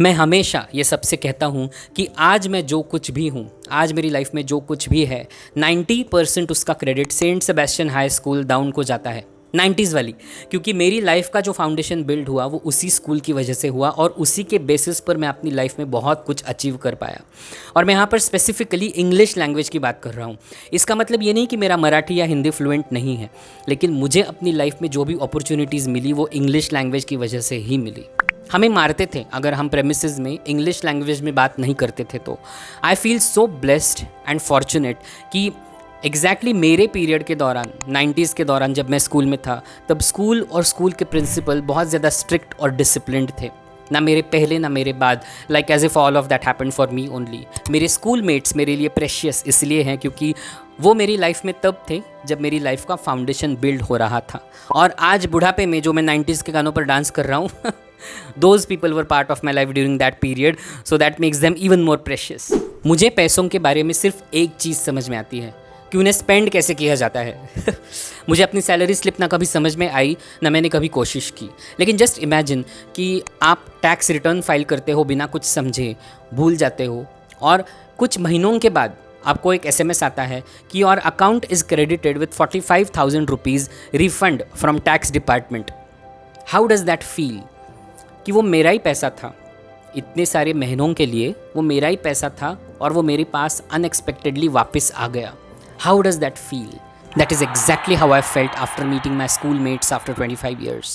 मैं हमेशा ये सबसे कहता हूँ कि आज मैं जो कुछ भी हूँ, आज मेरी लाइफ में जो कुछ भी है, 90% उसका credit Saint Sebastian High School डाउन को जाता है, 90s वाली। क्योंकि मेरी लाइफ का जो फाउंडेशन बिल्ड हुआ वो उसी स्कूल की वजह से हुआ और उसी के बेसिस पर मैं अपनी लाइफ में बहुत कुछ अचीव कर पाया। और मैं यहाँ पर स्पेसिफिकली इंग्लिश लैंग्वेज की बात कर रहा हूँ। इसका मतलब ये नहीं कि मेरा मराठी या हिंदी फ्लुएंट नहीं है, लेकिन मुझे अपनी लाइफ में जो भी अपॉर्चुनिटीज़ मिली वो इंग्लिश लैंग्वेज की वजह से ही मिली। हमें मारते थे अगर हम प्रेमिसेस में इंग्लिश लैंग्वेज में बात नहीं करते थे। तो I feel so blessed and fortunate कि एग्जैक्टली मेरे पीरियड के दौरान, 90s के दौरान जब मैं स्कूल में था, तब स्कूल और स्कूल के प्रिंसिपल बहुत ज़्यादा स्ट्रिक्ट और डिसिप्लिन्ड थे। ना मेरे पहले ना मेरे बाद, like as if all of that happened for me only. मेरे स्कूल मेट्स मेरे लिए प्रेशियस इसलिए हैं क्योंकि वो मेरी लाइफ में तब थे जब मेरी लाइफ का फाउंडेशन बिल्ड हो रहा था। और आज बुढ़ापे में जो मैं 90s के गानों पर डांस कर रहा हूँ those people were part of my life during that period, so that makes them even more precious. मुझे पैसों के बारे में सिर्फ एक चीज़ समझ में आती है कि उन्हें स्पेंड कैसे किया जाता है मुझे अपनी सैलरी स्लिप ना कभी समझ में आई, ना मैंने कभी कोशिश की। लेकिन जस्ट इमेजिन कि आप टैक्स रिटर्न फाइल करते हो बिना कुछ समझे, भूल जाते हो और कुछ महीनों के बाद आपको एक SMS आता है कि your account is credited with 45,000 rupees refund from tax department. How does that feel कि वो मेरा ही पैसा था, इतने सारे महीनों के लिए वो मेरा ही पैसा था और वो मेरे पास अनएक्सपेक्टेडली वापस आ गया। How does that feel? That is exactly how I felt after meeting my school mates after 25 years.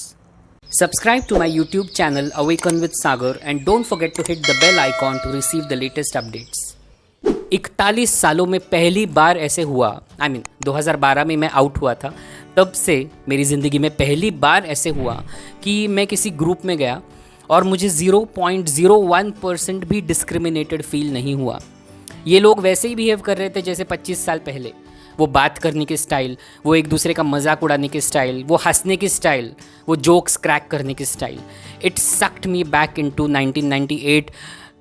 Subscribe to my YouTube channel Awaken with Sagar and don't forget to hit the bell icon to receive the latest updates. 41 सालों में पहली बार ऐसे हुआ, 2012 में मैं out हुआ था, तब से मेरी ज़िंदगी में पहली बार ऐसे हुआ कि मैं किसी ग्रुप में गया और मुझे 0.01% भी डिस्क्रिमिनेटेड फील नहीं हुआ। ये लोग वैसे ही बिहेव कर रहे थे जैसे 25 साल पहले। वो बात करने के स्टाइल, वो एक दूसरे का मजाक उड़ाने के स्टाइल, वो हंसने की स्टाइल, वो जोक्स क्रैक करने की style, it sucked me back into 1998।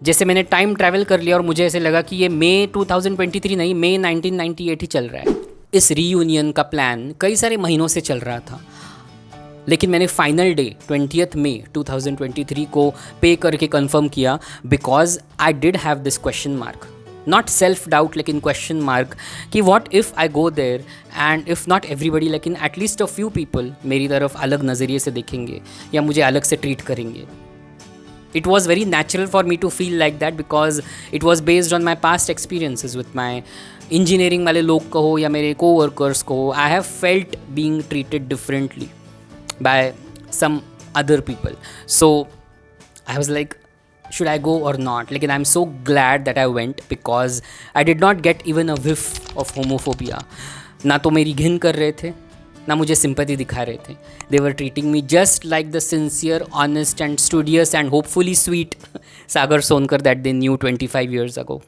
जैसे मैंने टाइम ट्रैवल कर लिया और मुझे ऐसे लगा कि ये मई 2023 नहीं, मई 1998 ही चल रहा है। इस रीयूनियन का प्लान कई सारे महीनों से चल रहा था, लेकिन मैंने फाइनल डे 20 मई 2023 को पे करके कंफर्म किया because I did have this question mark, not self doubt लेकिन क्वेश्चन मार्क कि what if I go there and if not everybody लेकिन एटलीस्ट अ फ्यू पीपल मेरी तरफ अलग नज़रिए से देखेंगे या मुझे अलग से ट्रीट करेंगे। It was very natural for me to feel like that because it was based on my past experiences with my engineering वाले लोग कहो या मेरे co-workers कहो, I have felt being treated differently by some other people. So I was like, should I go or not? लेकिन I'm so glad that I went because I did not get even a whiff of homophobia. ना तो मेरी घिन कर रहे थे, ना मुझे सिंपैथी दिखा रहे थे। They were treating me just like the sincere, honest and studious and hopefully sweet Sagar Sonkar that they knew 25 years ago.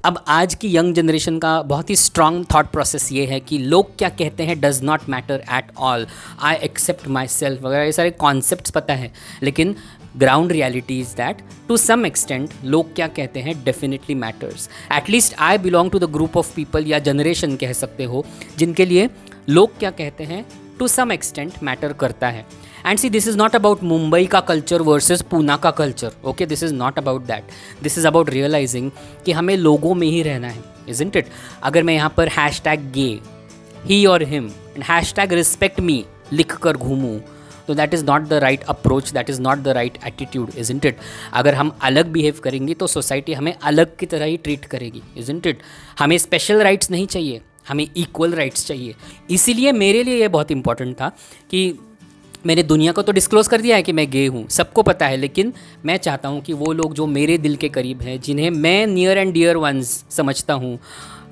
अब आज की यंग जनरेशन का बहुत ही स्ट्रॉन्ग थॉट प्रोसेस ये है कि लोग क्या कहते हैं does not matter at all, I accept myself वगैरह, ये सारे कॉन्सेप्ट्स पता है। लेकिन ground reality is that to some extent लोग क्या कहते हैं definitely matters. At least I belong to the group of people या जनरेशन कह सकते हो जिनके लिए लोग क्या कहते हैं टू सम एक्सटेंट मैटर करता है। And see, this is not about Mumbai का कल्चर वर्सेस पूना का culture, okay, this is not about that. This is about realising कि हमें लोगों में ही रहना है, इज़न्ट इट? अगर मैं यहाँ पर #गे, ही और हिम एंड #रिस्पेक्ट मी लिख कर घूमूँ तो that is not the right approach, that is not the right attitude, isn't it? अगर हम अलग बिहेव करेंगे तो सोसाइटी हमें अलग की तरह ही ट्रीट करेगी, इज़न्ट इट? हमें स्पेशल राइट्स नहीं चाहिए, हमें इक्वल राइट्स चाहिए। इसीलिए मेरे लिए ये बहुत इंपॉर्टेंट था कि मैंने दुनिया को तो डिस्क्लोज़ कर दिया है कि मैं गे हूँ, सबको पता है, लेकिन मैं चाहता हूँ कि वो लोग जो मेरे दिल के करीब हैं, जिन्हें मैं नियर एंड डियर वंस समझता हूँ,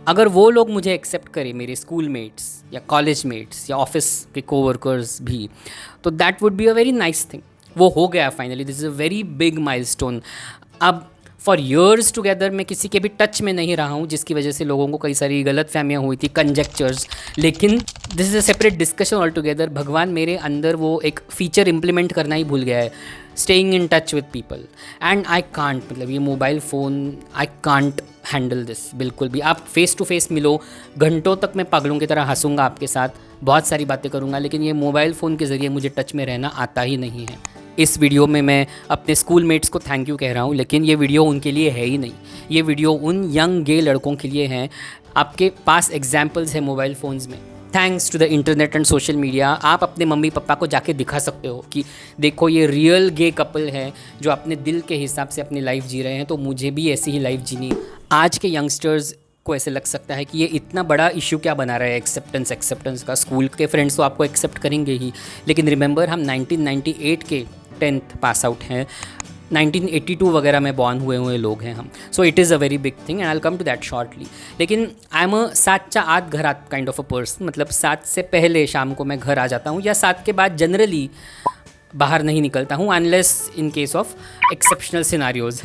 अगर वो लोग मुझे एक्सेप्ट करें, मेरे स्कूल मेट्स या कॉलेज मेट्स या ऑफिस के कोवर्कर्स भी, तो that would be a very nice thing. वो हो गया finally, this is a very big milestone. अब फॉर ईयर्स टुगेदर मैं किसी के भी टच में नहीं रहा हूँ, जिसकी वजह से लोगों को कई सारी गलत फहमियाँ हुई थी, कंजेक्चर्स। लेकिन this is a separate discussion all together. भगवान मेरे अंदर वो एक फ़ीचर इम्प्लीमेंट करना ही भूल गया है, staying in touch with people. And I can't, मतलब ये mobile phone, I can't handle this बिल्कुल भी। आप फेस टू फेस मिलो, घंटों तक मैं पागलों की तरह हंसूंगा आपके साथ, बहुत सारी बातें करूंगा, लेकिन ये मोबाइल फ़ोन के ज़रिए मुझे टच में रहना आता ही नहीं है। इस वीडियो में मैं अपने स्कूल मेट्स को थैंक यू कह रहा हूँ, लेकिन ये वीडियो उनके लिए है ही नहीं। ये वीडियो उन यंग गे लड़कों के लिए है। आपके पास एग्जाम्पल्स हैं मोबाइल फ़ोन्स में। Thanks to the internet and social media आप अपने मम्मी पापा को जाके दिखा सकते हो कि देखो ये रियल गे कपल है जो अपने दिल के हिसाब से अपनी लाइफ जी रहे हैं, तो मुझे भी ऐसी ही लाइफ जीनी है। आज के यंगस्टर्स को ऐसे लग सकता है कि ये इतना बड़ा इशू क्या बना रहा है एक्सेप्टेंस का। स्कूल के फ्रेंड्स तो आपको एक्सेप्ट करेंगे ही, लेकिन रिमेंबर हम 1998 के 10th पास आउट हैं, 1982 वगैरह में बॉर्न हुए लोग हैं हम। So it is a very big thing and I will come to that shortly. लेकिन आई एम अ 7च्या आत घरात काइंड ऑफ अ पर्सन, मतलब 7 से पहले शाम को मैं घर आ जाता हूँ, या 7 के बाद जनरली बाहर नहीं निकलता हूँ unless in case of exceptional scenarios.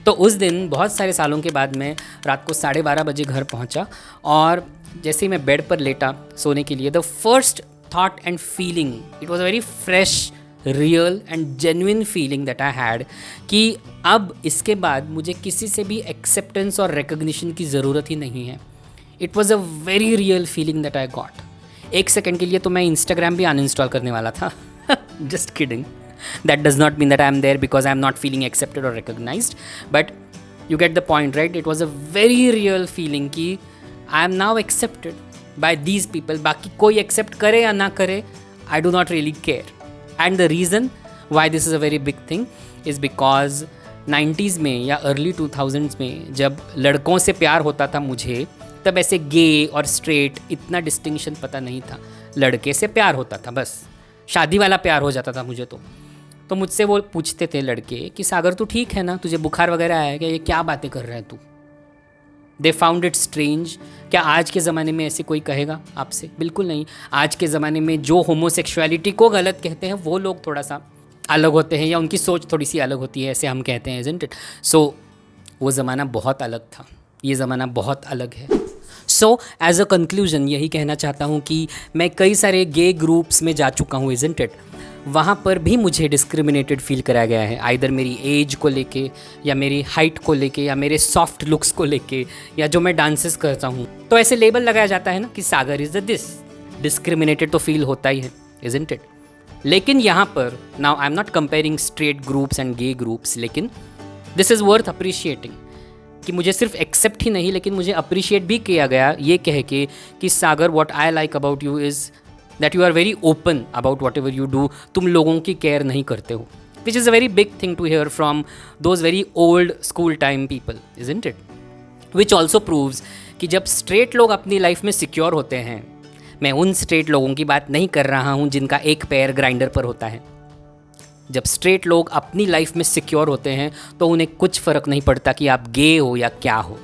तो उस दिन बहुत सारे सालों के बाद मैं रात को 12:30 बजे घर पहुँचा, और जैसे ही मैं बेड पर लेटा सोने के लिए, the first thought and feeling, it was a very fresh, real and genuine feeling that I had कि अब इसके बाद मुझे किसी से भी एक्सेप्टेंस और रिकग्निशन की ज़रूरत ही नहीं है। It was a very real feeling that I got. एक सेकेंड के लिए तो मैं इंस्टाग्राम भी अनइंस्टॉल करने वाला था। Just kidding, that does not mean that I am there because I am not feeling accepted or recognized, but you get the point, right? It was a very real feeling कि I am now accepted by these people. बाकी कोई accept करे या ना करे, I do not really care. And the reason why this is a very big thing is because 90s में या early 2000s में जब लड़कों से प्यार होता था मुझे, तब ऐसे गे और स्ट्रेट इतना डिस्टिंक्शन पता नहीं था। लड़के से प्यार होता था, बस शादी वाला प्यार हो जाता था मुझे। तो मुझसे वो पूछते थे लड़के कि सागर तू ठीक है ना, तुझे बुखार वगैरह आया क्या, ये क्या बातें कर रहा है तू। They found it strange. क्या आज के ज़माने में ऐसे कोई कहेगा आपसे? बिल्कुल नहीं। आज के ज़माने में जो होमोसेक्सुअलिटी को गलत कहते हैं वो लोग थोड़ा सा अलग होते हैं, या उनकी सोच थोड़ी सी अलग होती है, ऐसे हम कहते हैं, इज़न्ट इट? सो वो ज़माना बहुत अलग था, ये ज़माना बहुत अलग है। सो एज अ कंक्लूजन यही कहना चाहता हूँ कि मैं कई सारे गे ग्रुप्स में जा चुका हूँ, इज़न्ट इट? वहाँ पर भी मुझे डिस्क्रिमिनेटेड फील कराया गया है, आइदर मेरी एज को लेके, या मेरी हाइट को लेके, या मेरे सॉफ्ट लुक्स को लेके, या जो मैं डांसेस करता हूँ। तो ऐसे लेबल लगाया जाता है ना कि Sagar is the this. Discriminated तो फील होता ही है, इज़न्ट इट? लेकिन यहाँ पर now I am not comparing straight groups and gay groups, लेकिन दिस इज़ वर्थ अप्रिशिएटिंग कि मुझे सिर्फ एक्सेप्ट ही नहीं, लेकिन मुझे अप्रिशिएट भी किया गया ये कह के कि Sagar, what I like about you is that you are very open about whatever you do. तुम लोगों की केयर नहीं करते हो, which is a very big thing to hear from those very old school time people, isn't it? Which also proves कि जब straight लोग अपनी लाइफ में सिक्योर होते हैं, मैं उन स्ट्रेट लोगों की बात नहीं कर रहा हूँ जिनका एक पैर ग्राइंडर पर होता है। जब स्ट्रेट लोग अपनी लाइफ में सिक्योर होते हैं तो उन्हें कुछ फ़र्क नहीं पड़ता कि आप गे हो या क्या हो।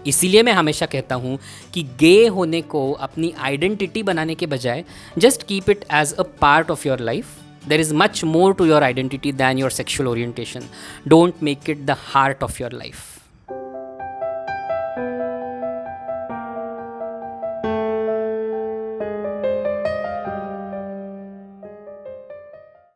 इसीलिए मैं हमेशा कहता हूँ कि गे होने को अपनी आइडेंटिटी बनाने के बजाय just keep it as a part of your life. There is much more to your identity than your sexual orientation. Don't make it the heart of your life.